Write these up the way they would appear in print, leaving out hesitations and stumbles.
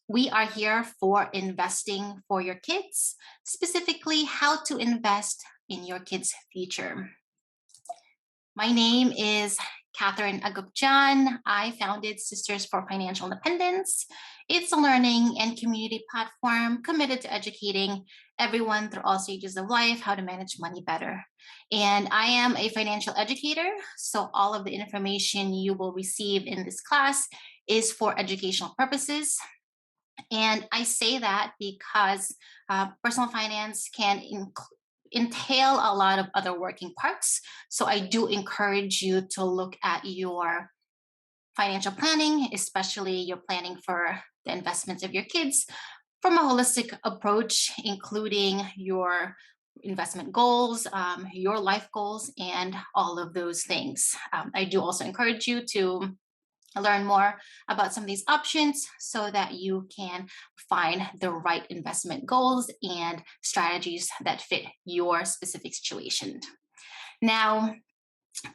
We are here for investing for your kids, specifically how to invest in your kids' future. My name is Catherine Agupjan. I founded Sisters for Financial Independence. It's a learning and community platform committed to educating everyone through all stages of life how to manage money better. And I am a financial educator, so all of the information you will receive in this class is for educational purposes. And I say that because personal finance can entail a lot of other working parts. So I do encourage you to look at your financial planning, especially your planning for the investments of your kids, from a holistic approach, including your investment goals, your life goals, and all of those things. I do also encourage you to learn more about some of these options so that you can find the right investment goals and strategies that fit your specific situation. Now,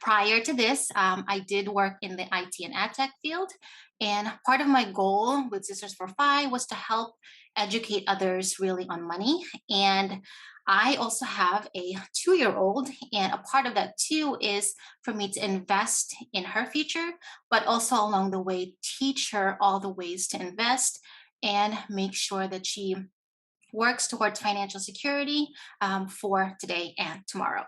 prior to this, I did work in the IT and ad tech field. And part of my goal with Sisters for Fi was to help educate others really on money. And I also have a 2-year-old, and a part of that too is for me to invest in her future, but also along the way, teach her all the ways to invest and make sure that she works towards financial security for today and tomorrow.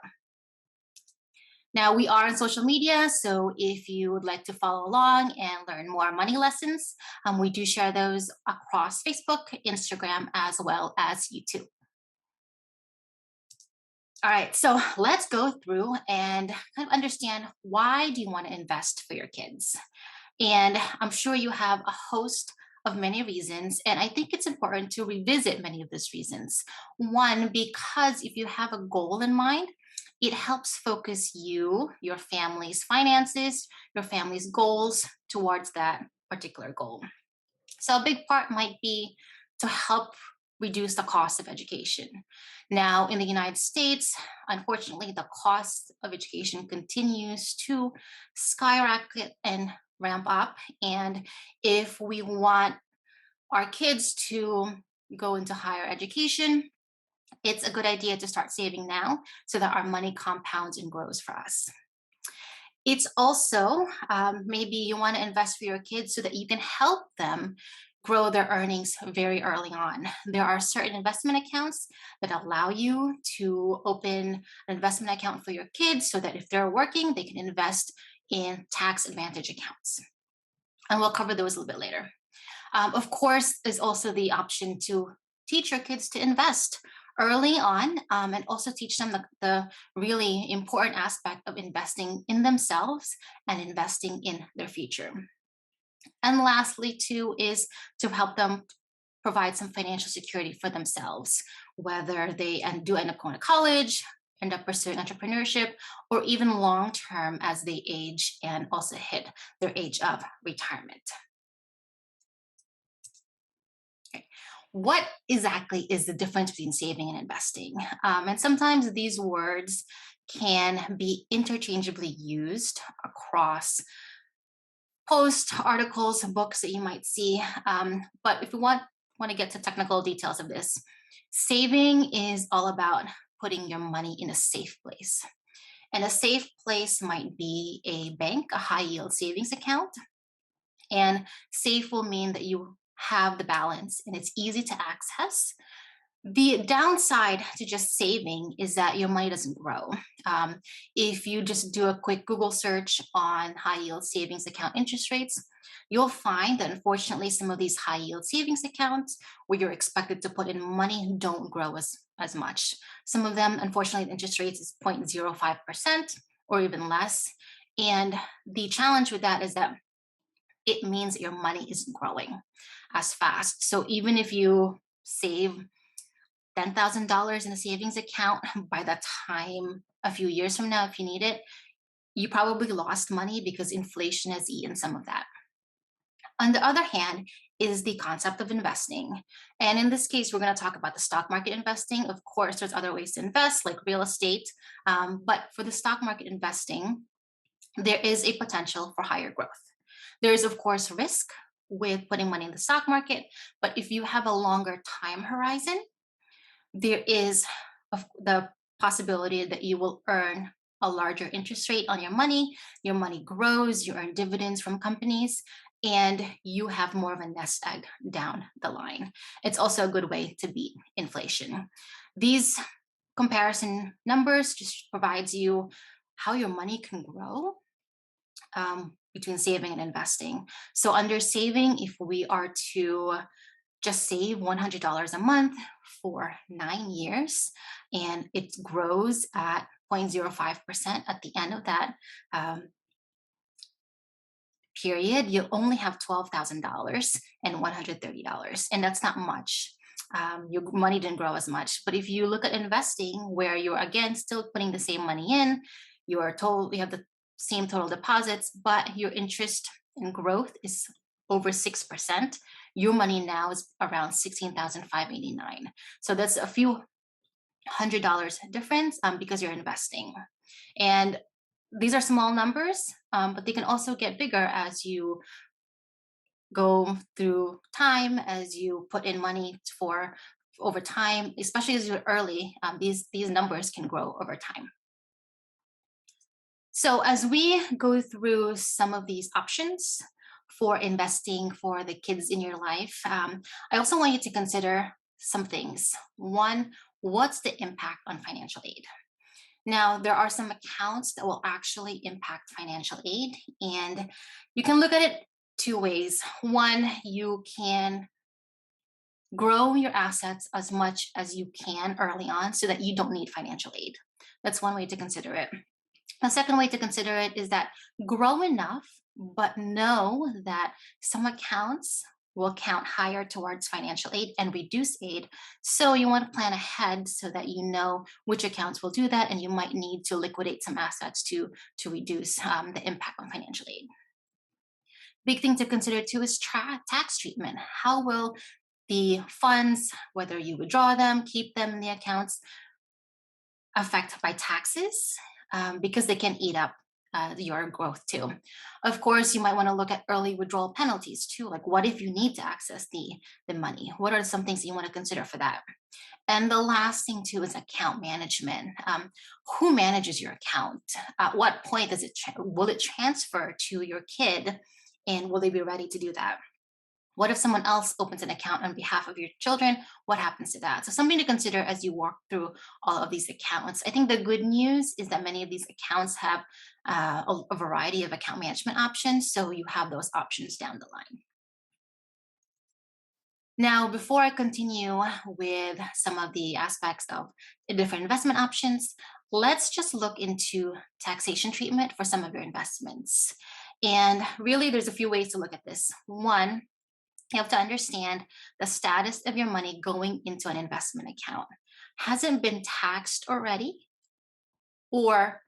Now, we are on social media, so if you would like to follow along and learn more money lessons, we do share those across Facebook, Instagram, as well as YouTube. All right, so let's go through and kind of understand, why do you want to invest for your kids? And I'm sure you have a host of many reasons, and I think it's important to revisit many of those reasons. One, because if you have a goal in mind, it helps focus you, your family's finances, your family's goals towards that particular goal. So a big part might be to help reduce the cost of education. Now, in the United States, unfortunately, the cost of education continues to skyrocket and ramp up. And if we want our kids to go into higher education, it's a good idea to start saving now so that our money compounds and grows for us. It's also maybe you want to invest for your kids so that you can help them grow their earnings very early on. There are certain investment accounts that allow you to open an investment account for your kids so that if they're working, they can invest in tax advantage accounts. And we'll cover those a little bit later. Of course, there's also the option to teach your kids to invest early on, and also teach them the really important aspect of investing in themselves and investing in their future. And lastly, too, is to help them provide some financial security for themselves, whether they do end up going to college, end up pursuing entrepreneurship, or even long term as they age and also hit their age of retirement. Okay. What exactly is the difference between saving and investing? And sometimes these words can be interchangeably used across posts, articles, books that you might see. But if we want to get to technical details of this, saving is all about putting your money in a safe place. And a safe place might be a bank, a high yield savings account. And safe will mean that you have the balance and it's easy to access. The downside to just saving is that your money doesn't grow. If you just do a quick Google search on high yield savings account interest rates, you'll find that unfortunately some of these high yield savings accounts where you're expected to put in money don't grow as much. Some of them, unfortunately, the interest rates is 0.05% or even less. And the challenge with that is that it means that your money isn't growing as fast. So even if you save $10,000 in a savings account, by the time a few years from now, if you need it, you probably lost money because inflation has eaten some of that. On the other hand, is the concept of investing. And in this case, we're going to talk about the stock market investing. Of course, there's other ways to invest, like real estate. But for the stock market investing, there is a potential for higher growth. There is, of course, risk with putting money in the stock market, but if you have a longer time horizon, there is the possibility that you will earn a larger interest rate on your money grows, you earn dividends from companies, and you have more of a nest egg down the line. It's also a good way to beat inflation. These comparison numbers just provides you how your money can grow between saving and investing. So under saving, if we are to just save $100 a month for 9 years, and it grows at 0.05% at the end of that period, you only have $12,000 and $130, and that's not much. Your money didn't grow as much. But if you look at investing, where you're again still putting the same money in, you have the same total deposits, but your interest and growth is over 6%. Your money now is around $16,589. So that's a few $100 difference because you're investing. And these are small numbers, but they can also get bigger as you go through time, as you put in money for over time, especially as you're early. These numbers can grow over time. So as we go through some of these options for investing for the kids in your life, I also want you to consider some things. One, what's the impact on financial aid? Now, there are some accounts that will actually impact financial aid, and you can look at it two ways. One, you can grow your assets as much as you can early on so that you don't need financial aid. That's one way to consider it. The second way to consider it is that grow enough, but know that some accounts will count higher towards financial aid and reduce aid. So you want to plan ahead so that you know which accounts will do that, and you might need to liquidate some assets to reduce the impact on financial aid. Big thing to consider too is tax treatment. How will the funds, whether you withdraw them, keep them in the accounts, affect by taxes? Because they can eat up your growth too. Of course, you might want to look at early withdrawal penalties too. Like, what if you need to access the money? What are some things that you want to consider for that? And the last thing too is account management. Who manages your account? At what point does it will it transfer to your kid, and will they be ready to do that? What if someone else opens an account on behalf of your children? What happens to that? So something to consider as you walk through all of these accounts. I think the good news is that many of these accounts have a variety of account management options, so you have those options down the line. Now, before I continue with some of the aspects of the different investment options, let's just look into taxation treatment for some of your investments. And really, there's a few ways to look at this. One, you have to understand the status of your money going into an investment account. Has it been taxed already or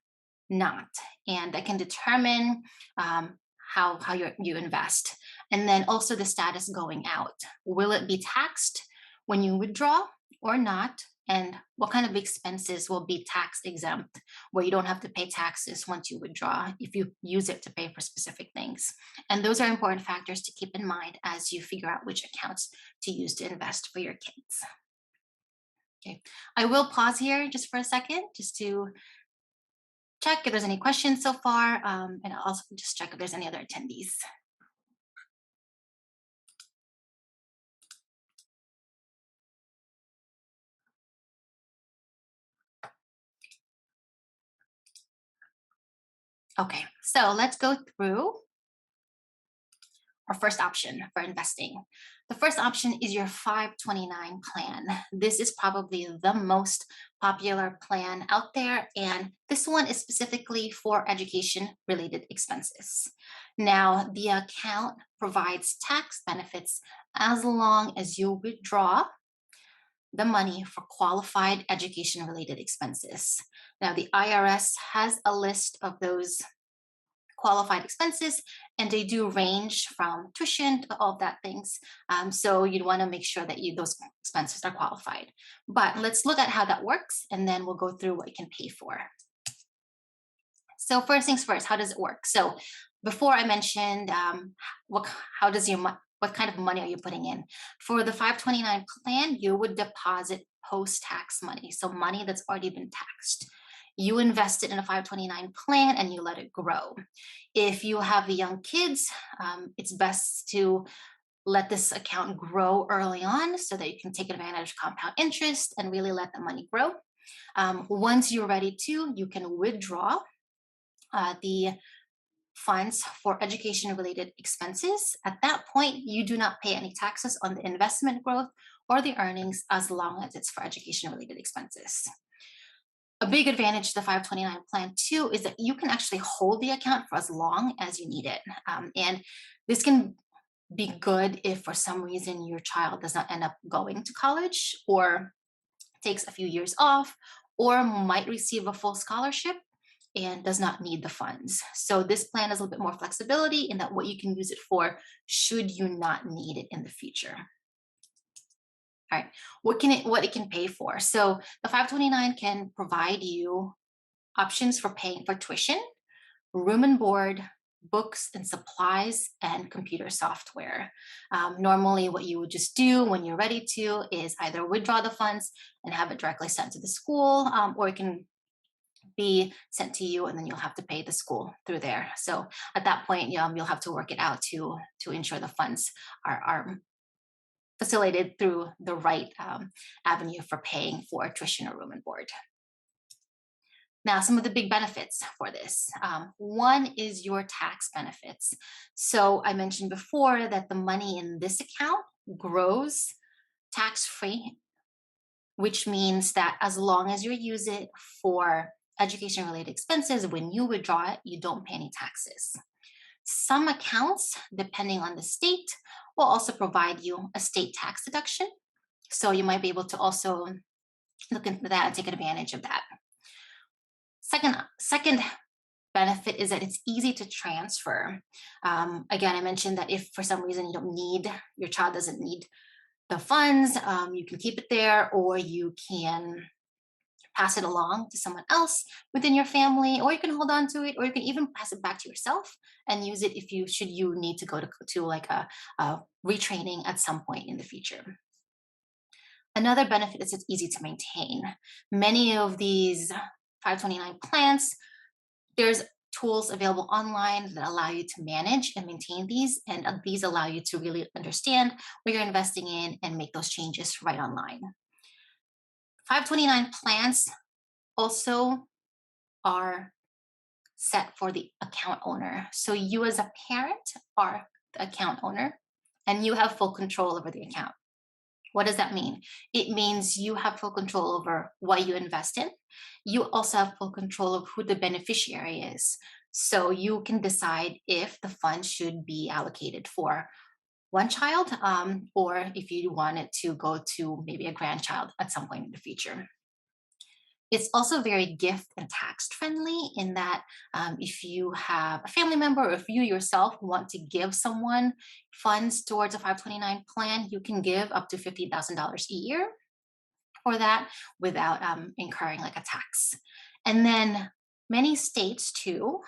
not? And that can determine how you invest. And then also the status going out. Will it be taxed when you withdraw or not? And what kind of expenses will be tax exempt, where you don't have to pay taxes once you withdraw if you use it to pay for specific things? And those are important factors to keep in mind as you figure out which accounts to use to invest for your kids. Okay, I will pause here just for a second, just to check if there's any questions so far, and I'll also just check if there's any other attendees. Okay, so let's go through our first option for investing. The first option is your 529 plan. This is probably the most popular plan out there, and this one is specifically for education-related expenses. Now, the account provides tax benefits as long as you withdraw the money for qualified education-related expenses. Now, the IRS has a list of those qualified expenses, and they do range from tuition to all of that things. So you'd want to make sure that those expenses are qualified. But let's look at how that works, and then we'll go through what you can pay for. So first things first, how does it work? So before I mentioned what what kind of money are you putting in? For the 529 plan, you would deposit post-tax money, so money that's already been taxed. You invest it in a 529 plan and you let it grow. If you have young kids, it's best to let this account grow early on so that you can take advantage of compound interest and really let the money grow. Once you're ready to, you can withdraw the funds for education related expenses. At that point, you do not pay any taxes on the investment growth or the earnings as long as it's for education related expenses. A big advantage to the 529 plan too is that you can actually hold the account for as long as you need it. And this can be good if for some reason your child does not end up going to college or takes a few years off or might receive a full scholarship and does not need the funds. So this plan has a little bit more flexibility in that what you can use it for should you not need it in the future. All right, what it can pay for. So the 529 can provide you options for paying for tuition, room and board, books and supplies, and computer software. Normally, what you would just do when you're ready to is either withdraw the funds and have it directly sent to the school, or it can be sent to you and then you'll have to pay the school through there. So at that point, you'll have to work it out to ensure the funds are facilitated through the right avenue for paying for tuition or room and board. Now, some of the big benefits for this. One is your tax benefits. So I mentioned before that the money in this account grows tax-free, which means that as long as you use it for education-related expenses, when you withdraw it, you don't pay any taxes. Some accounts, depending on the state, will also provide you a state tax deduction. So you might be able to also look into that and take advantage of that. Second benefit is that it's easy to transfer. Again, I mentioned that if for some reason your child doesn't need the funds, you can keep it there, or you can pass it along to someone else within your family, or you can hold on to it, or you can even pass it back to yourself and use it if you need to go to like a retraining at some point in the future. Another benefit is it's easy to maintain. Many of these 529 plans, there's tools available online that allow you to manage and maintain these, and these allow you to really understand what you're investing in and make those changes right online. 529 plans also are set for the account owner. So you as a parent are the account owner and you have full control over the account. What does that mean? It means you have full control over what you invest in. You also have full control of who the beneficiary is. So you can decide if the fund should be allocated for one child, or if you want it to go to maybe a grandchild at some point in the future. It's also very gift and tax friendly in that if you have a family member or if you yourself want to give someone funds towards a 529 plan, you can give up to $50,000 a year for that without incurring like a tax. And then many states too,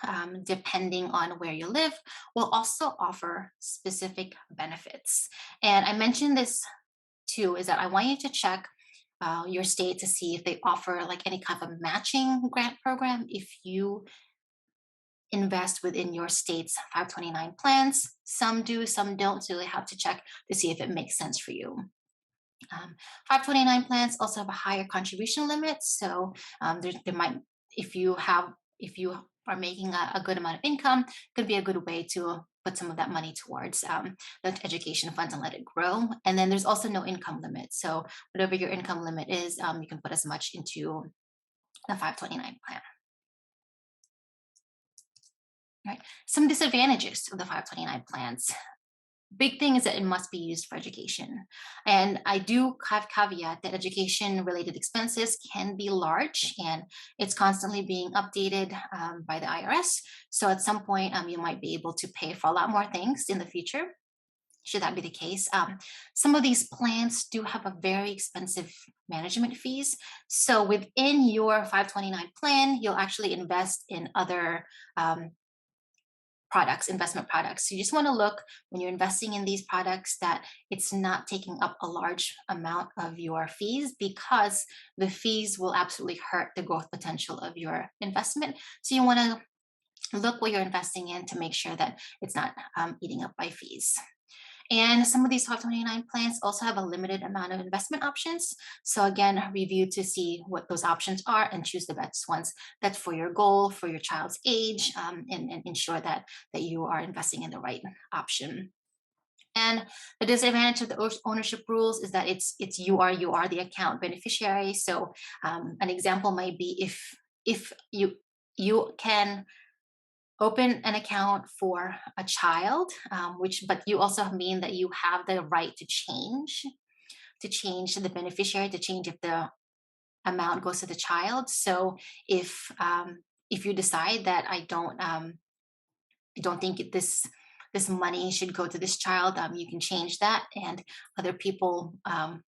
depending on where you live, will also offer specific benefits. And I mentioned this too, is that I want you to check your state to see if they offer like any kind of matching grant program if you invest within your state's 529 plans. Some do, some don't, so you have to check to see if it makes sense for you. 529 plans also have a higher contribution limit, so there might, if you are making a good amount of income, could be a good way to put some of that money towards the education funds and let it grow. And then there's also no income limit. So whatever your income limit is, you can put as much into the 529 plan. Right. Some disadvantages of the 529 plans. Big thing is that it must be used for education. And I do have caveat that education related expenses can be large and it's constantly being updated by the IRS. So at some point, you might be able to pay for a lot more things in the future. Should that be the case? Some of these plans do have a very expensive management fees. So within your 529 plan, you'll actually invest in other products, investment products. So you just want to look when you're investing in these products that it's not taking up a large amount of your fees, because the fees will absolutely hurt the growth potential of your investment. So you want to look what you're investing in to make sure that it's not eating up by fees. And some of these 529 plans also have a limited amount of investment options. So again, review to see what those options are and choose the best ones that's for your goal, for your child's age, and ensure that you are investing in the right option. And the disadvantage of the ownership rules is that it's you are the account beneficiary. So an example might be if you can open an account for a child, but you also mean that you have the right to change the beneficiary, to change if the amount goes to the child. So if you decide that I don't think this money should go to this child, you can change that, and other people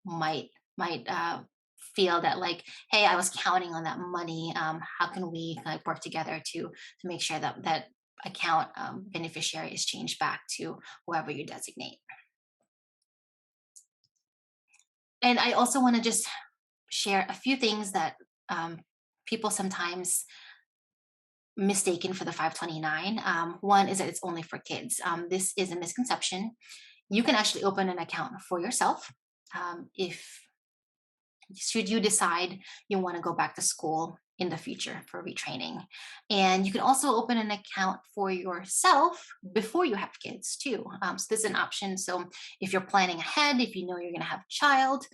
might feel that, like, hey, I was counting on that money. How can we like work together to make sure that that account beneficiary is changed back to whoever you designate? And I also want to just share a few things that people sometimes mistaken for the 529. One is that it's only for kids. This is a misconception. You can actually open an account for yourself if should you decide you want to go back to school in the future for retraining. And you can also open an account for yourself before you have kids too. So this is an option. So if you're planning ahead, if you know you're going to have a child,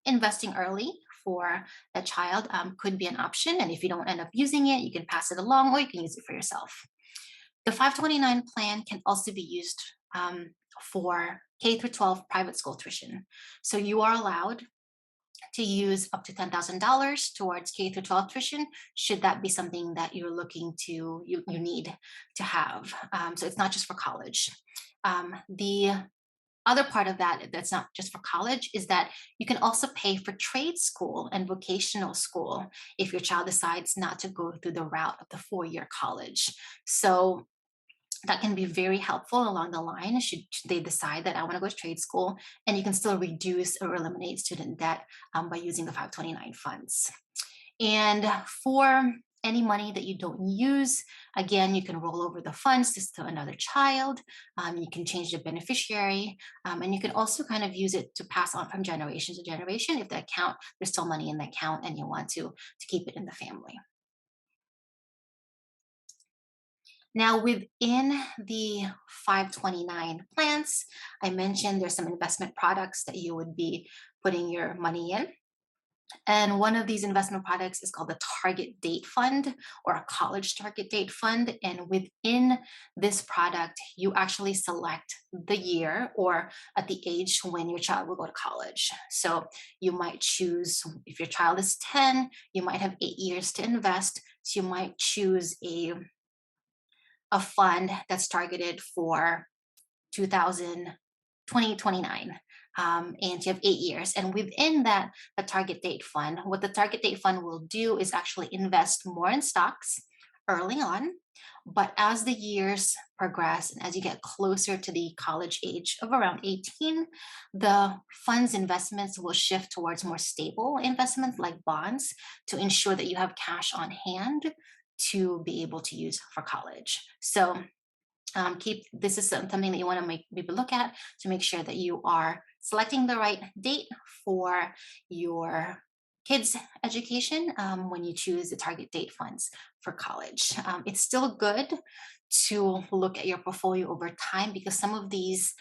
investing early for a child could be an option. And if you don't end up using it, you can pass it along or you can use it for yourself. The 529 plan can also be used for K through 12 private school tuition. So you are allowed to use up to $10,000 towards K through 12 tuition, should that be something that you're looking to, you need to have. So it's not just for college. The other part of that that's not just for college is that you can also pay for trade school and vocational school if your child decides not to go through the route of the 4-year college. So that can be very helpful along the line should they decide that I want to go to trade school, and you can still reduce or eliminate student debt by using the 529 funds. And for any money that you don't use, again, you can roll over the funds just to another child. You can change the beneficiary, and you can also kind of use it to pass on from generation to generation if the account, there's still money in the account and you want to keep it in the family. Now, within the 529 plans, I mentioned there's some investment products that you would be putting your money in. And one of these investment products is called the Target Date Fund, or a college target date fund. And within this product, you actually select the year or at the age when your child will go to college. So you might choose, if your child is 10, you might have 8 years to invest. So you might choose a fund that's targeted for 2029. And you have 8 years. And within that, the target date fund, what the target date fund will do is actually invest more in stocks early on. But as the years progress and as you get closer to the college age of around 18, the fund's investments will shift towards more stable investments like bonds to ensure that you have cash on hand to be able to use for college. So this is something that you want to maybe look at to make sure that you are selecting the right date for your kids' education when you choose the target date funds for college. It's still good to look at your portfolio over time because some of these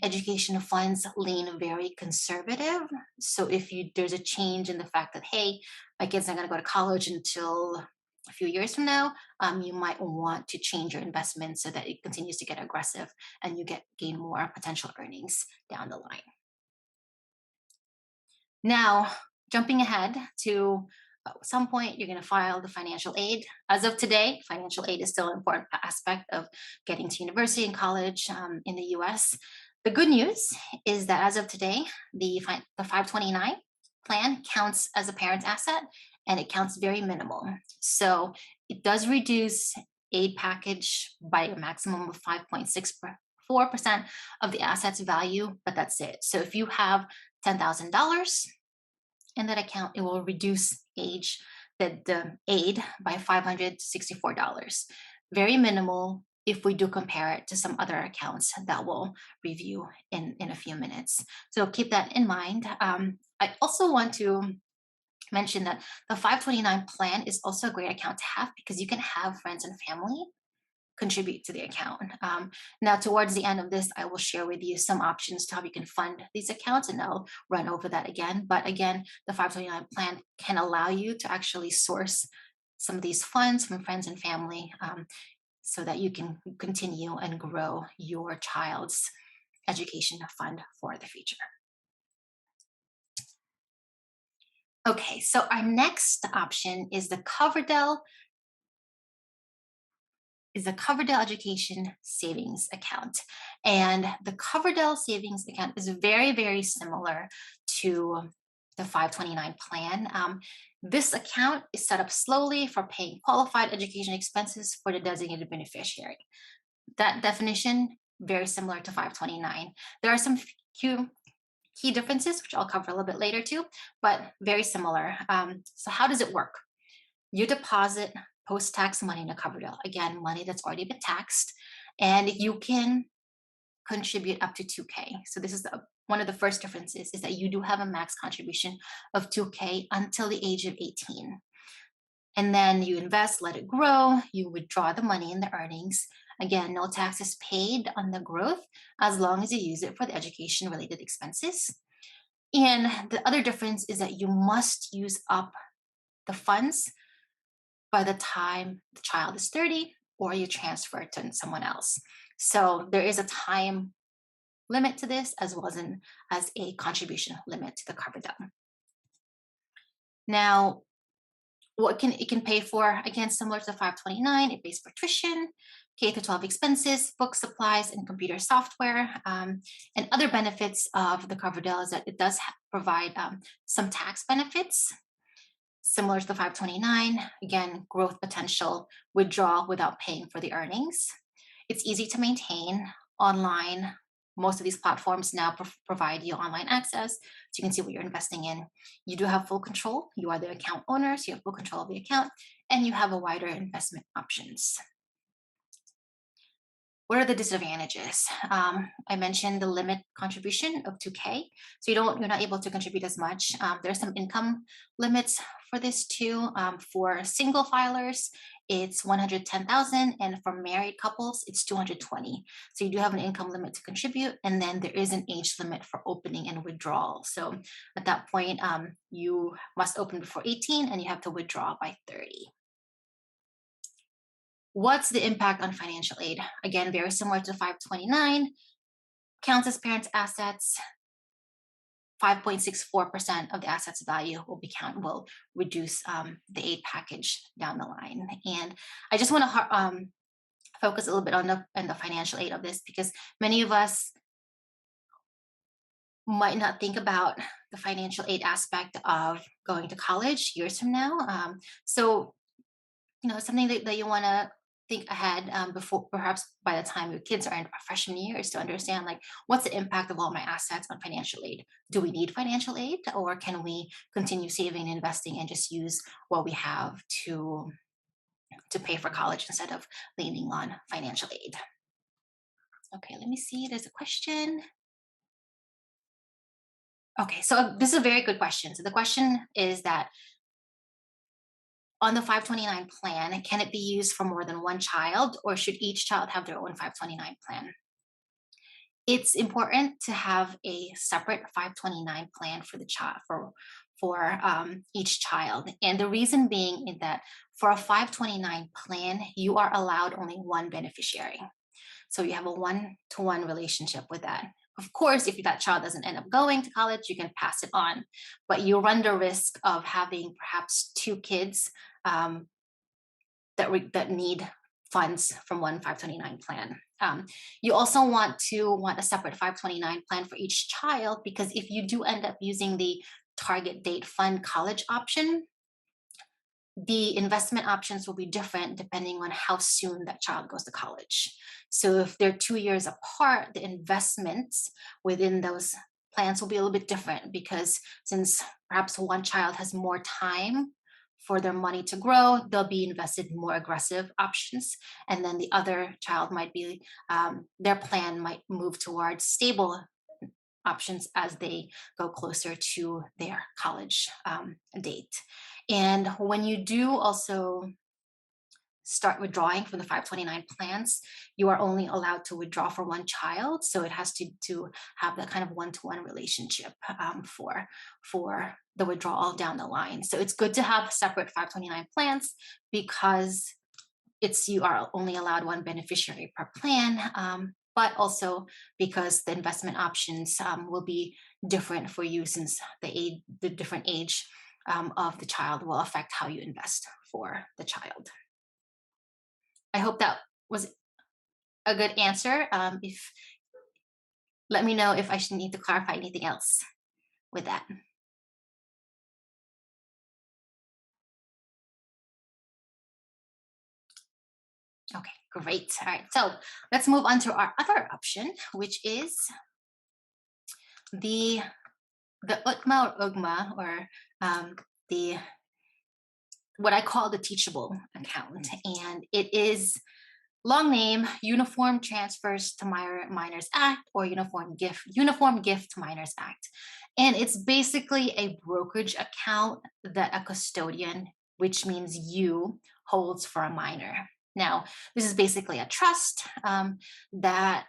education funds lean very conservative. So if there's a change in the fact that, hey, my kid's not going to go to college until a few years from now, you might want to change your investment so that it continues to get aggressive and you gain more potential earnings down the line. Now, jumping ahead to some point, you're going to file the financial aid. As of today, financial aid is still an important aspect of getting to university and college in the US. The good news is that as of today, the 529 plan counts as a parent's asset and it counts very minimal. So it does reduce aid package by a maximum of 5.64% of the asset's value, but that's it. So if you have $10,000 in that account, it will reduce the aid by $564. Very minimal if we do compare it to some other accounts that we'll review in a few minutes. So keep that in mind. I also want to mention that the 529 plan is also a great account to have because you can have friends and family contribute to the account. Now, towards the end of this, I will share with you some options to how you can fund these accounts, and I'll run over that again. But again, the 529 plan can allow you to actually source some of these funds from friends and family so that you can continue and grow your child's education fund for the future. Okay, so our next option is the Coverdell Education Savings Account. And the Coverdell Savings Account is very, very similar to the 529 plan. This account is set up slowly for paying qualified education expenses for the designated beneficiary. That definition, very similar to 529. There are some key differences, which I'll cover a little bit later too, but very similar. So how does it work? You deposit post-tax money in a Coverdell. Again, money that's already been taxed, and you can contribute up to 2K. So this is one of the first differences is that you do have a max contribution of 2K until the age of 18. And then you invest, let it grow, you withdraw the money in the earnings. Again, no taxes paid on the growth as long as you use it for the education related expenses. And the other difference is that you must use up the funds by the time the child is 30 or you transfer it to someone else. So there is a time limit to this as well as a contribution limit to the Coverdell. Now, what it can pay for, again, similar to 529, it pays for tuition, K-12 expenses, book supplies, and computer software. And other benefits of the Coverdell is that it does provide some tax benefits, similar to the 529. Again, growth potential, withdrawal without paying for the earnings. It's easy to maintain online. Most of these platforms now provide you online access, so you can see what you're investing in. You do have full control. You are the account owner, so you have full control of the account, and you have a wider investment options. What are the disadvantages? I mentioned the limit contribution of 2K, so you're not able to contribute as much. There are some income limits for this too. For single filers, it's 110,000, and for married couples, it's 220. So you do have an income limit to contribute, and then there is an age limit for opening and withdrawal. So at that point, you must open before 18, and you have to withdraw by 30. What's the impact on financial aid? Again, very similar to 529, counts as parents' assets. 5.64% of the assets value will reduce the aid package down the line. And I just want to focus a little bit on the financial aid of this because many of us might not think about the financial aid aspect of going to college years from now. So, something that you want to think ahead before, perhaps by the time your kids are in freshman year, is to understand like what's the impact of all my assets on financial aid. Do we need financial aid, or can we continue saving and investing and just use what we have to pay for college instead of leaning on financial aid? Okay, let me see. There's a question. Okay, so this is a very good question. So the question is that on the 529 plan, can it be used for more than one child, or should each child have their own 529 plan? It's important to have a separate 529 plan for the child for each child, and the reason being is that for a 529 plan, you are allowed only one beneficiary, so you have a one-to-one relationship with that. Of course, if that child doesn't end up going to college, you can pass it on, but you run the risk of having perhaps two kids that need funds from one 529 plan. You also want a separate 529 plan for each child, because if you do end up using the target date fund college option, the investment options will be different depending on how soon that child goes to college. So if they're 2 years apart, the investments within those plans will be a little bit different, because since perhaps one child has more time for their money to grow, they'll be invested in more aggressive options. And then the other child might be, their plan might move towards stable options as they go closer to their college date. And when you do also start withdrawing from the 529 plans, you are only allowed to withdraw for one child. So it has to have that kind of one-to-one relationship for the withdrawal down the line. So it's good to have separate 529 plans, because you are only allowed one beneficiary per plan, but also because the investment options will be different for you, since the different age of the child will affect how you invest for the child. I hope that was a good answer. If Let me know if I should need to clarify anything else with that. Okay, great. All right, so let's move on to our other option, which is the UTMA or UGMA, or the what I call the Teachable account, and it is long name Uniform Transfers to Minors Act, or Uniform Gift to Minors Act. And it's basically a brokerage account that a custodian, which means you, holds for a minor. Now, this is basically a trust that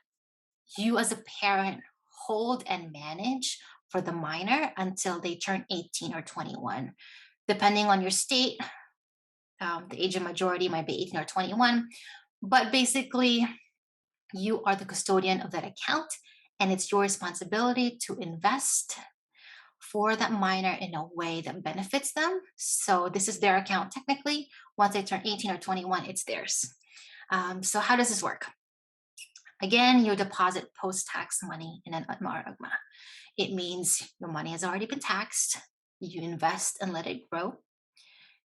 you as a parent hold and manage for the minor until they turn 18 or 21. Depending on your state, the age of majority might be 18 or 21. But basically, you are the custodian of that account, and it's your responsibility to invest for that minor in a way that benefits them. So this is their account technically. Once they turn 18 or 21, it's theirs. So how does this work? Again, you deposit post-tax money in an UTMA or UGMA. It means your money has already been taxed. You invest and let it grow.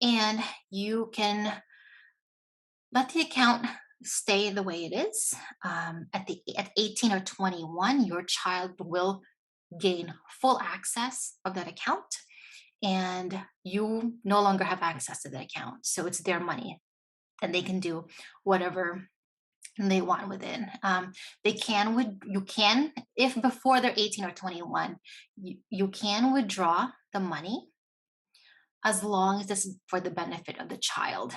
And you can let the account stay the way it is. At 18 or 21, your child will gain full access of that account, and you no longer have access to the account. So it's their money, and they can do whatever they want with it. You can, if before they're 18 or 21, you can withdraw the money as long as it's for the benefit of the child.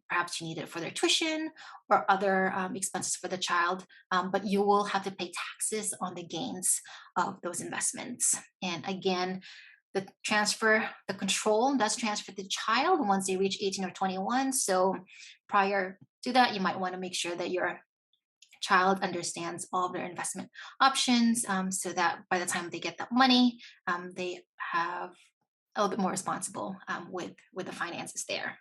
Perhaps you need it for their tuition or other expenses for the child, but you will have to pay taxes on the gains of those investments. And again, the control does transfer to the child once they reach 18 or 21. So prior to that, you might want to make sure that your child understands all of their investment options, so that by the time they get that money, they have a little bit more responsible with the finances there.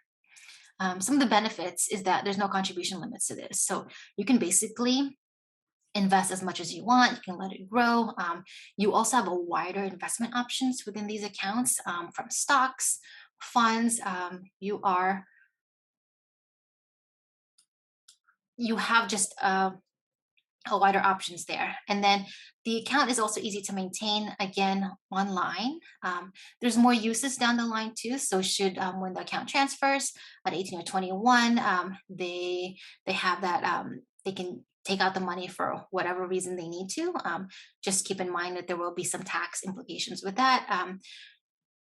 Some of the benefits is that there's no contribution limits to this. So you can basically invest as much as you want. You can let it grow. You also have a wider investment options within these accounts, from stocks, funds. You have just a wider options there. And then the account is also easy to maintain, again, online. There's more uses down the line too. So should when the account transfers at 18 or 21, they have that, they can take out the money for whatever reason they need to. Just keep in mind that there will be some tax implications with that.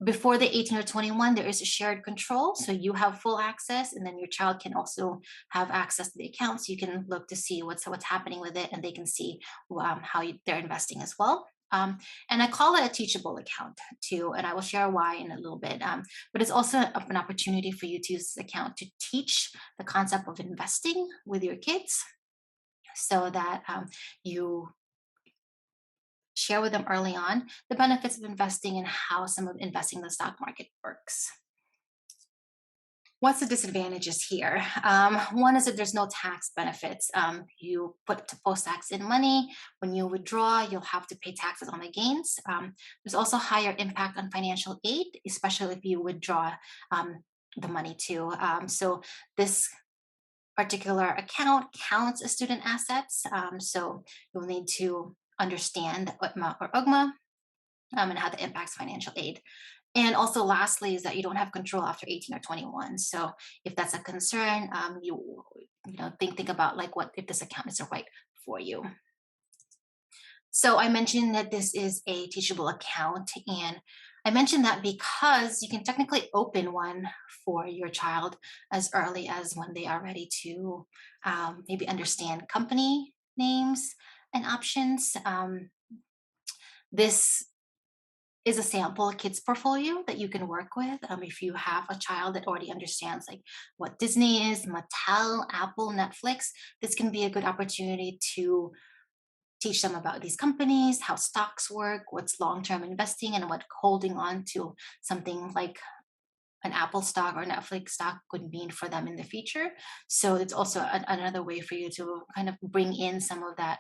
Before the 18 or 21, there is a shared control. So you have full access, and then your child can also have access to the account. So you can look to see what's happening with it, and they can see they're investing as well. And I call it a teachable account too, and I will share why in a little bit. But it's also an opportunity for you to use this account to teach the concept of investing with your kids, so that you share with them early on the benefits of investing and how some of investing in the stock market works. What's the disadvantages here? One is that there's no tax benefits. You put to post-tax in money. When you withdraw, you'll have to pay taxes on the gains. There's also higher impact on financial aid, especially if you withdraw the money to. So this particular account counts as student assets. So you'll need to understand the UTMA or UGMA and how that impacts financial aid. And also, lastly, is that you don't have control after 18 or 21. So if that's a concern, think about like what if this account is right for you. So I mentioned that this is a teachable account, and I mentioned that because you can technically open one for your child as early as when they are ready to maybe understand company names and options. This is a sample kids portfolio that you can work with if you have a child that already understands like what Disney is, Mattel, Apple, Netflix. This can be a good opportunity to teach them about these companies, how stocks work, what's long-term investing, and what holding on to something like an Apple stock or Netflix stock could mean for them in the future. So it's also another way for you to kind of bring in some of that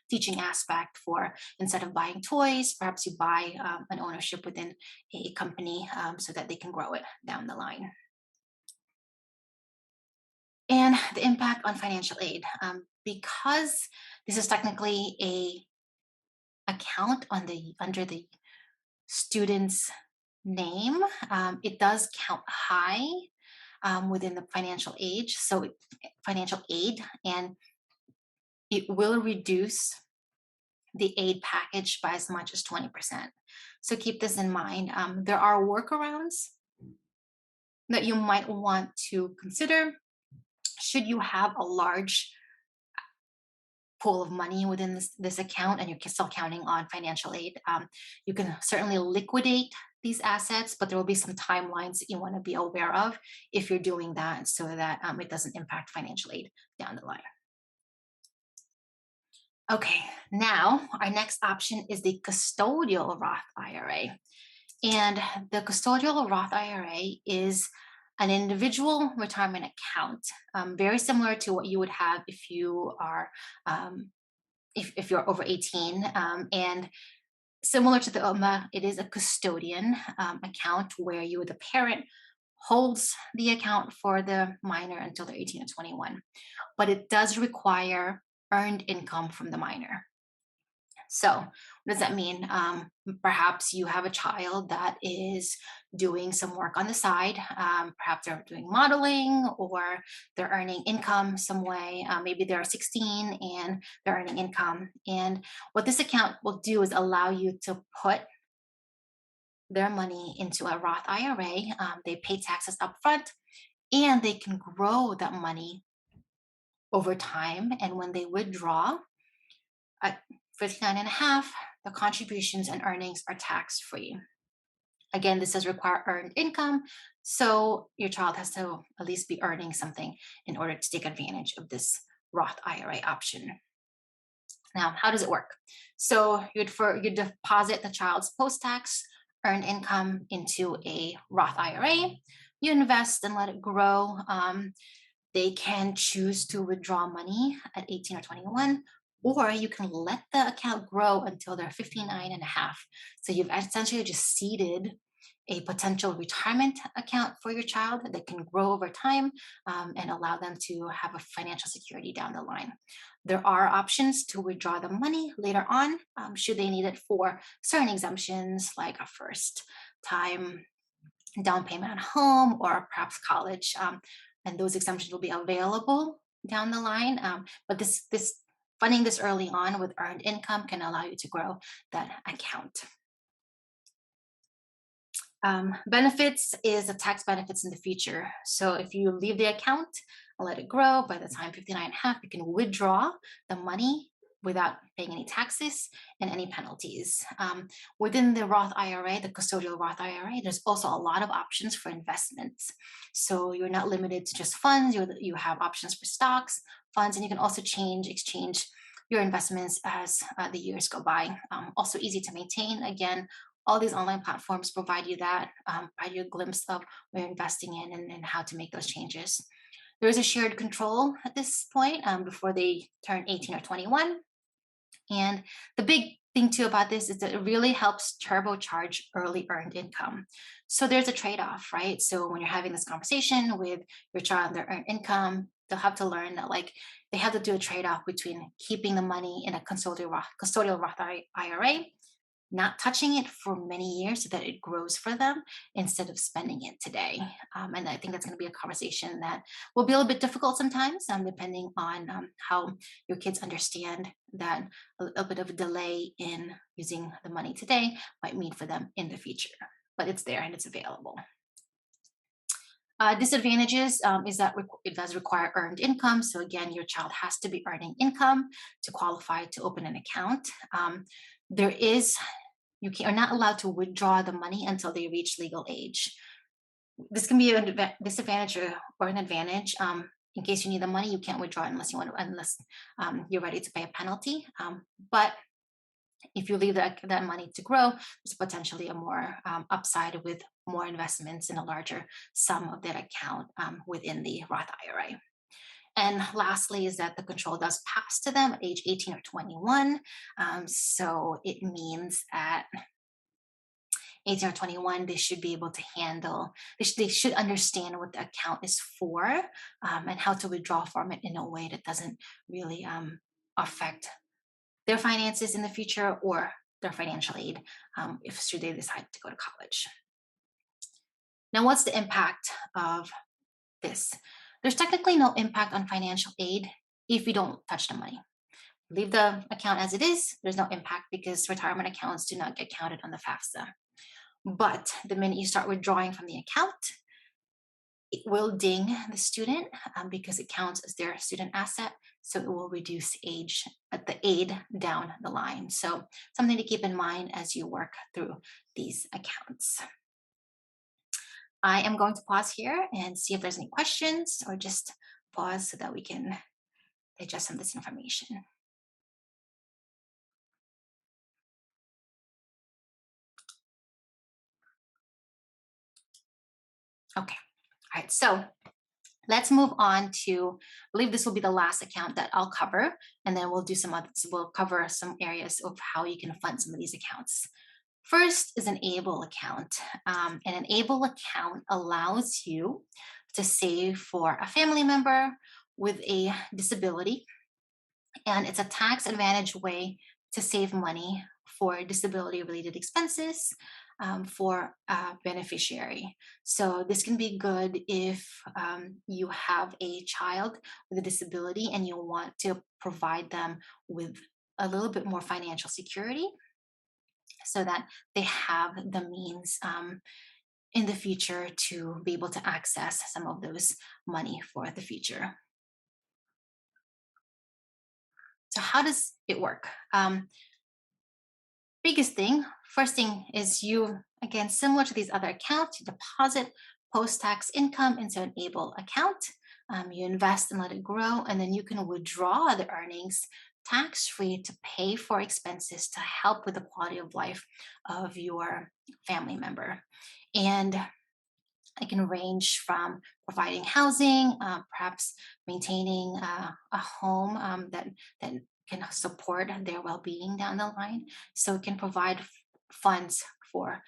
teaching aspect for instead of buying toys, perhaps you buy an ownership within a company so that they can grow it down the line. And the impact on financial aid. Because this is technically a account under the student's name, it does count high within the financial aid, and it will reduce the aid package by as much as 20%. So keep this in mind. There are workarounds that you might want to consider should you have a large pool of money within this account and you're still counting on financial aid. You can certainly liquidate these assets, but there will be some timelines that you want to be aware of if you're doing that so that it doesn't impact financial aid down the line. Okay, now our next option is the custodial Roth IRA. And the custodial Roth IRA is an individual retirement account, very similar to what you would have if you are if you're over 18, and similar to the UMA, it is a custodian account where the parent holds the account for the minor until they're 18 or 21, but it does require earned income from the minor. So, what does that mean? Perhaps you have a child that is doing some work on the side. Perhaps they're doing modeling or they're earning income some way. Maybe they're 16 and they're earning income. And what this account will do is allow you to put their money into a Roth IRA. They pay taxes up front and they can grow that money over time. And when they withdraw, at 59 and a half, the contributions and earnings are tax free. Again, this does require earned income, so your child has to at least be earning something in order to take advantage of this Roth IRA option. Now, how does it work? So you deposit the child's post-tax earned income into a Roth IRA. You invest and let it grow. They can choose to withdraw money at 18 or 21, or you can let the account grow until they're 59 and a half. So you've essentially just seeded a potential retirement account for your child that can grow over time and allow them to have a financial security down the line. There are options to withdraw the money later on should they need it for certain exemptions like a first time down payment on home or perhaps college. And those exemptions will be available down the line. But this funding this early on with earned income can allow you to grow that account. Benefits is the tax benefits in the future. So if you leave the account and let it grow, by the time 59 and a half, you can withdraw the money without paying any taxes and any penalties. Within the Roth IRA, the custodial Roth IRA, there's also a lot of options for investments. So you're not limited to just funds, you have options for stocks, funds, and you can also exchange your investments as the years go by. Also easy to maintain. Again, all these online platforms provide you provide you a glimpse of what you're investing in and how to make those changes. There is a shared control at this point before they turn 18 or 21. And the big thing too about this is that it really helps turbocharge early earned income. So there's a trade-off, right? So when you're having this conversation with your child and their earned income, they'll have to learn that like they have to do a trade-off between keeping the money in a custodial Roth IRA, not touching it for many years so that it grows for them instead of spending it today. And I think that's going to be a conversation that will be a little bit difficult sometimes, depending on how your kids understand that a little bit of a delay in using the money today might mean for them in the future. But it's there and it's available. Disadvantages is that it does require earned income. So again, your child has to be earning income to qualify to open an account. There is are not allowed to withdraw the money until they reach legal age. This can be a disadvantage or an advantage. In case you need the money, you can't withdraw it unless you're ready to pay a penalty. But if you leave that money to grow, there's potentially a more upside with more investments in a larger sum of that account within the Roth IRA. And lastly, is that the control does pass to them at age 18 or 21. So it means at 18 or 21, they should be able to handle, they should understand what the account is for and how to withdraw from it in a way that doesn't really affect their finances in the future or their financial aid if should they decide to go to college. Now, what's the impact of this? There's technically no impact on financial aid if you don't touch the money. Leave the account as it is, there's no impact because retirement accounts do not get counted on the FAFSA. But the minute you start withdrawing from the account, it will ding the student because it counts as their student asset. So it will reduce the aid down the line. So something to keep in mind as you work through these accounts. I am going to pause here and see if there's any questions or just pause so that we can digest some of this information. Okay, all right, so let's move on to, I believe this will be the last account that I'll cover, and then we'll do some others. We'll cover some areas of how you can fund some of these accounts. First is an ABLE account. And an ABLE account allows you to save for a family member with a disability. And it's a tax advantage way to save money for disability related expenses for a beneficiary. So this can be good if you have a child with a disability and you want to provide them with a little bit more financial security so that they have the means in the future to be able to access some of those money for the future. So how does it work? Biggest thing, first thing is you, again, similar to these other accounts, you deposit post-tax income into an ABLE account. You invest and let it grow, and then you can withdraw the earnings tax-free to pay for expenses to help with the quality of life of your family member. And it can range from providing housing, perhaps maintaining a home that can support their well-being down the line. So it can provide funds for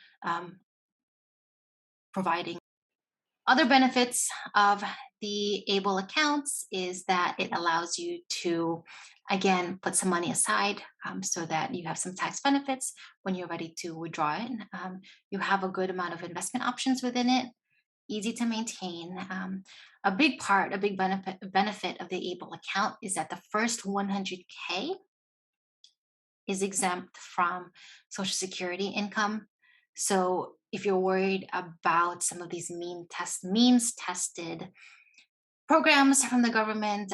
providing. Other benefits of the ABLE accounts is that it allows you to, again, put some money aside so that you have some tax benefits when you're ready to withdraw it. You have a good amount of investment options within it, easy to maintain. A big benefit of the ABLE account is that the first 100K is exempt from Social Security income. So if you're worried about some of these means tested programs from the government,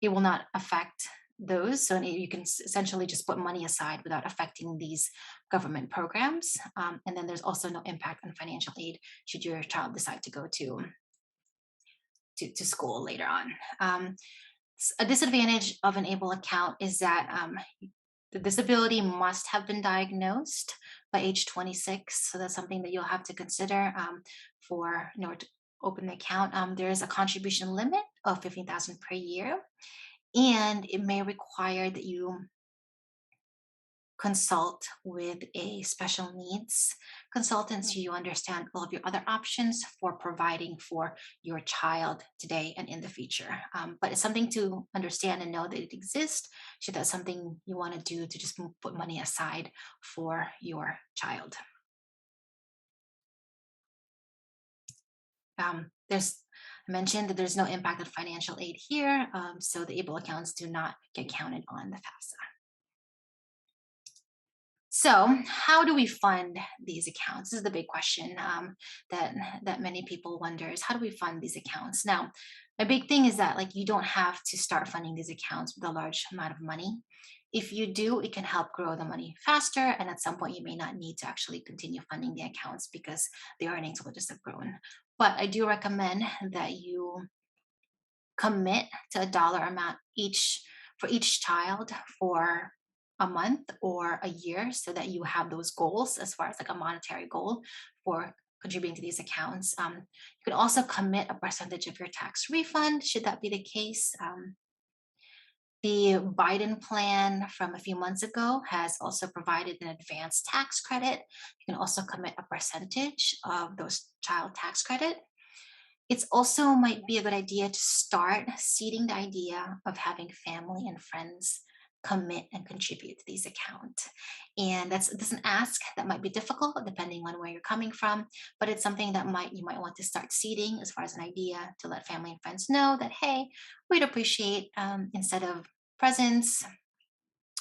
it will not affect those. So you can essentially just put money aside without affecting these government programs. And then there's also no impact on financial aid should your child decide to go to school later on. A disadvantage of an ABLE account is that the disability must have been diagnosed by age 26. So that's something that you'll have to consider for in order to open the account. There is a contribution limit of $15,000 per year, and it may require that you consult with a special needs consultant so you understand all of your other options for providing for your child today and in the future. But it's something to understand and know that it exists. Should that's something you want to do to just put money aside for your child. There's I mentioned that there's no impact of financial aid here, so the able accounts do not get counted on the FAFSA. So, how do we fund these accounts? This is the big question that many people wonder: is how do we fund these accounts? Now, my big thing is that like you don't have to start funding these accounts with a large amount of money. If you do, it can help grow the money faster, and at some point, you may not need to actually continue funding the accounts because the earnings will just have grown. But I do recommend that you commit to a dollar amount each for each child for a month or a year so that you have those goals as far as like a monetary goal for contributing to these accounts. You can also commit a percentage of your tax refund should that be the case. The Biden plan from a few months ago has also provided an advanced tax credit. You can also commit a percentage of those child tax credit. It's also might be a good idea to start seeding the idea of having family and friends commit and contribute to these accounts. And that's an ask that might be difficult depending on where you're coming from, but it's something that might you might want to start seeding as far as an idea to let family and friends know that hey, we'd appreciate instead of presents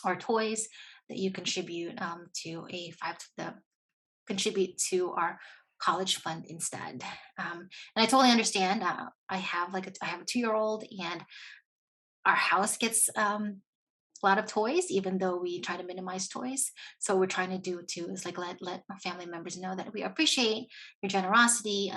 or toys that you contribute to a five the contribute to our college fund instead. And I totally understand. I have a 2 year old, and our house gets a lot of toys, even though we try to minimize toys. So we're trying to do too is like let family members know that we appreciate your generosity.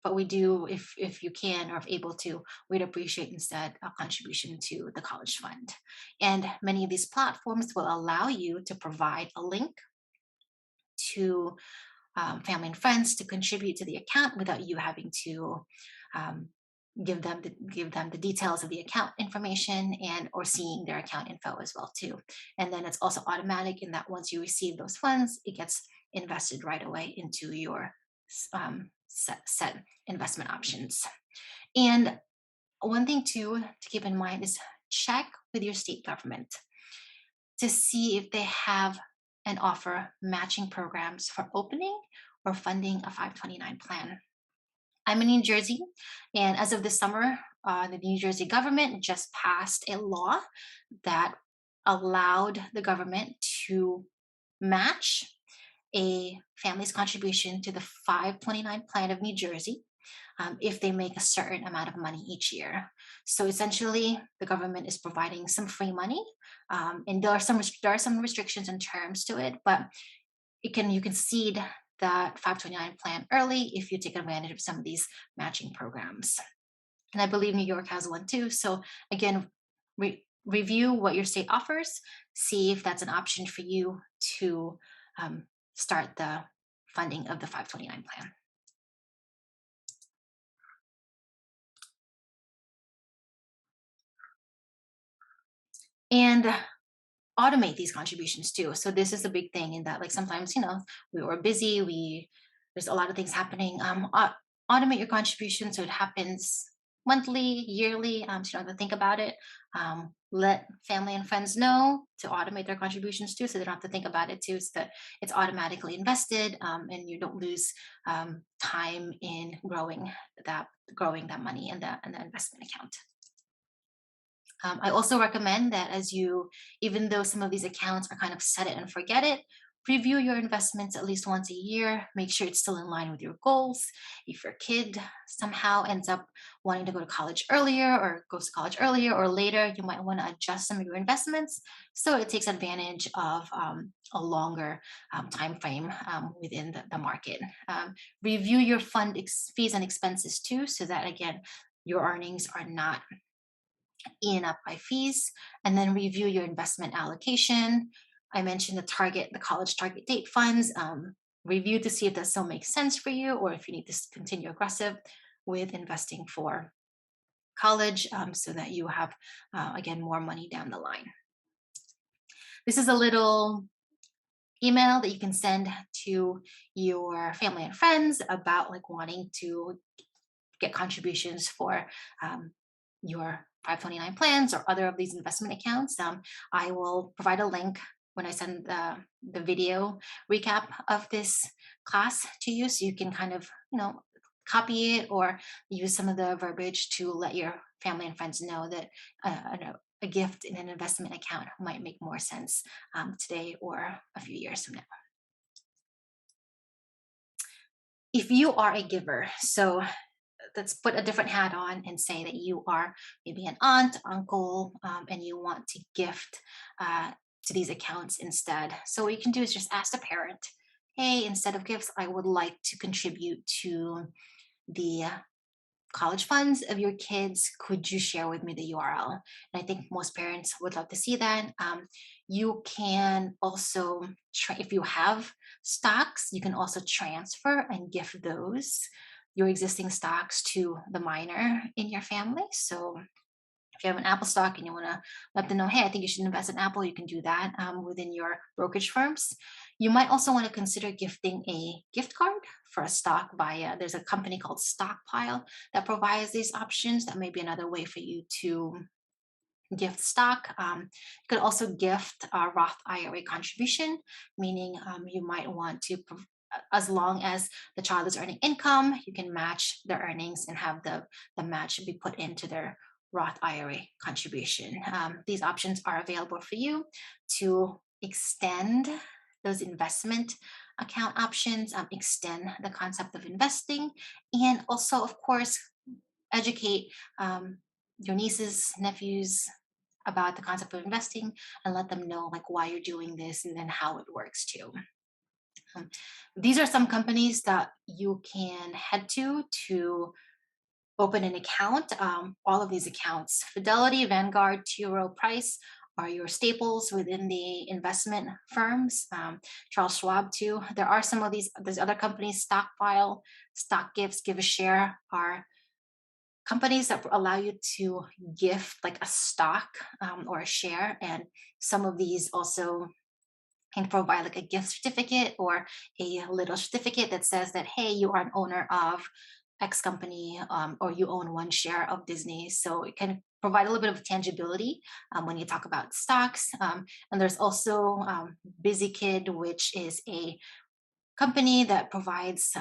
But we do, if you can or if able to, we'd appreciate instead a contribution to the college fund. And many of these platforms will allow you to provide a link to family and friends to contribute to the account without you having to um, give them the details of the account information and or seeing their account info as well too. And then it's also automatic in that once you receive those funds, it gets invested right away into your set investment options. And one thing too to keep in mind is check with your state government to see if they have and offer matching programs for opening or funding a 529 plan. I'm in New Jersey, and as of this summer, the New Jersey government just passed a law that allowed the government to match a family's contribution to the 529 plan of New Jersey if they make a certain amount of money each year. So essentially, the government is providing some free money, and there are some restrictions and terms to it, but you can seed that 529 plan early if you take advantage of some of these matching programs. And I believe New York has one too. So again, review what your state offers, see if that's an option for you to start the funding of the 529 plan. And automate these contributions too. So this is a big thing in that like sometimes, we were busy, there's a lot of things happening. Automate your contribution so it happens monthly, yearly, so you don't have to think about it. Let family and friends know to automate their contributions too, so they don't have to think about it too, so that it's automatically invested and you don't lose time in growing that money in the investment account. I also recommend that even though some of these accounts are kind of set it and forget it, review your investments at least once a year. Make sure it's still in line with your goals. If your kid somehow ends up wanting to go to college earlier or goes to college earlier or later, you might want to adjust some of your investments so it takes advantage of a longer time frame within the market. Review your fees and expenses too, so that again, your earnings are not eaten up by fees, and then review your investment allocation. I mentioned the college target date funds. Review to see if that still makes sense for you or if you need to continue aggressive with investing for college so that you have, again, more money down the line. This is a little email that you can send to your family and friends about like wanting to get contributions for your 529 plans or other of these investment accounts. I will provide a link when I send the video recap of this class to you, so you can kind of, copy it or use some of the verbiage to let your family and friends know that a gift in an investment account might make more sense today or a few years from now. If you are a giver, so let's put a different hat on and say that you are maybe an aunt, uncle, and you want to gift uh, to these accounts instead. So what you can do is just ask the parent, hey, instead of gifts, I would like to contribute to the college funds of your kids. Could you share with me the URL? And I think most parents would love to see that. You can also, if you have stocks, you can also transfer and gift those, your existing stocks, to the minor in your family. So if you have an Apple stock and you want to let them know, hey, I think you should invest in Apple, you can do that within your brokerage firms. You might also want to consider gifting a gift card for a stock via, there's a company called Stockpile that provides these options. That may be another way for you to gift stock. You could also gift a Roth IRA contribution, meaning you might want to, as long as the child is earning income, you can match their earnings and have the match be put into their Roth IRA contribution. These options are available for you to extend those investment account options, extend the concept of investing, and also, of course, educate your nieces, nephews about the concept of investing and let them know like why you're doing this and then how it works too. Um, these are some companies that you can head to open an account. All of these accounts, Fidelity, Vanguard, T. Rowe Price, are your staples within the investment firms. Charles Schwab too. There are some of these other companies, Stockpile, Stock Gifts, Give a Share, are companies that allow you to gift like a stock or a share. And some of these also can provide like a gift certificate or a little certificate that says that, hey, you are an owner of X company, or you own one share of Disney. So it can provide a little bit of tangibility when you talk about stocks. And there's also Busy Kid, which is a company that provides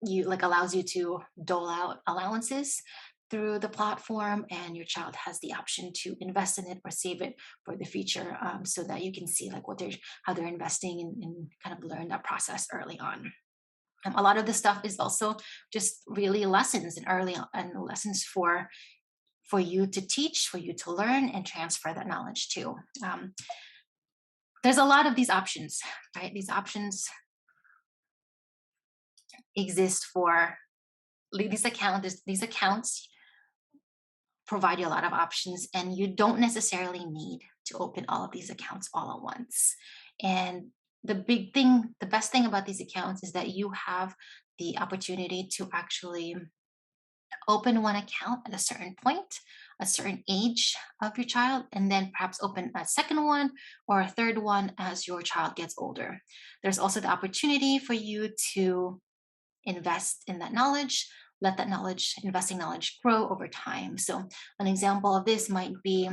you like allows you to dole out allowances through the platform, and your child has the option to invest in it or save it for the future, so that you can see like how they're investing, and kind of learn that process early on. A lot of this stuff is also just really lessons and early and lessons for you to teach, for you to learn and transfer that knowledge to. There's a lot of these options, right? These options exist for these accounts provide you a lot of options, and you don't necessarily need to open all of these accounts all at once. And the best thing about these accounts is that you have the opportunity to actually open one account at a certain point, a certain age of your child, and then perhaps open a second one or a third one as your child gets older. There's also the opportunity for you to invest in that knowledge, let that knowledge, investing knowledge, grow over time. So an example of this might be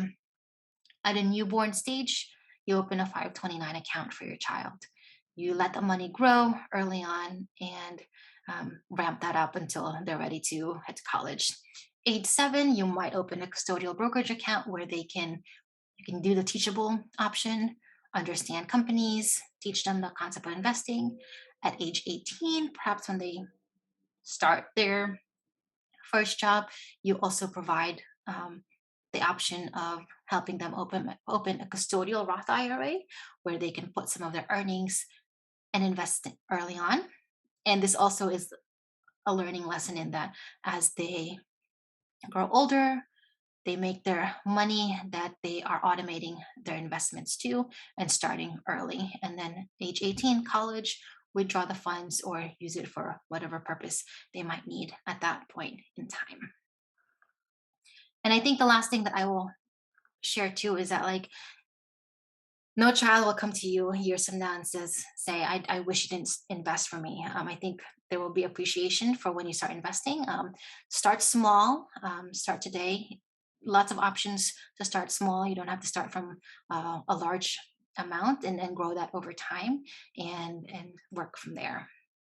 at a newborn stage, you open a 529 account for your child. You let the money grow early on and ramp that up until they're ready to head to college. Age 7, you might open a custodial brokerage account where you can do the teachable option, understand companies, teach them the concept of investing. At age 18, perhaps when they start their first job, you also provide the option of helping them open a custodial Roth IRA where they can put some of their earnings and invest early on. And this also is a learning lesson in that as they grow older, they make their money, that they are automating their investments too and starting early. And then age 18, college, withdraw the funds or use it for whatever purpose they might need at that point in time. And I think the last thing that I will share too is that like No child will come to you years from now and say, I wish you didn't invest for me. I think there will be appreciation for when you start investing. Start small, start today. Lots of options to start small. You don't have to start from a large amount and then grow that over time and work from there.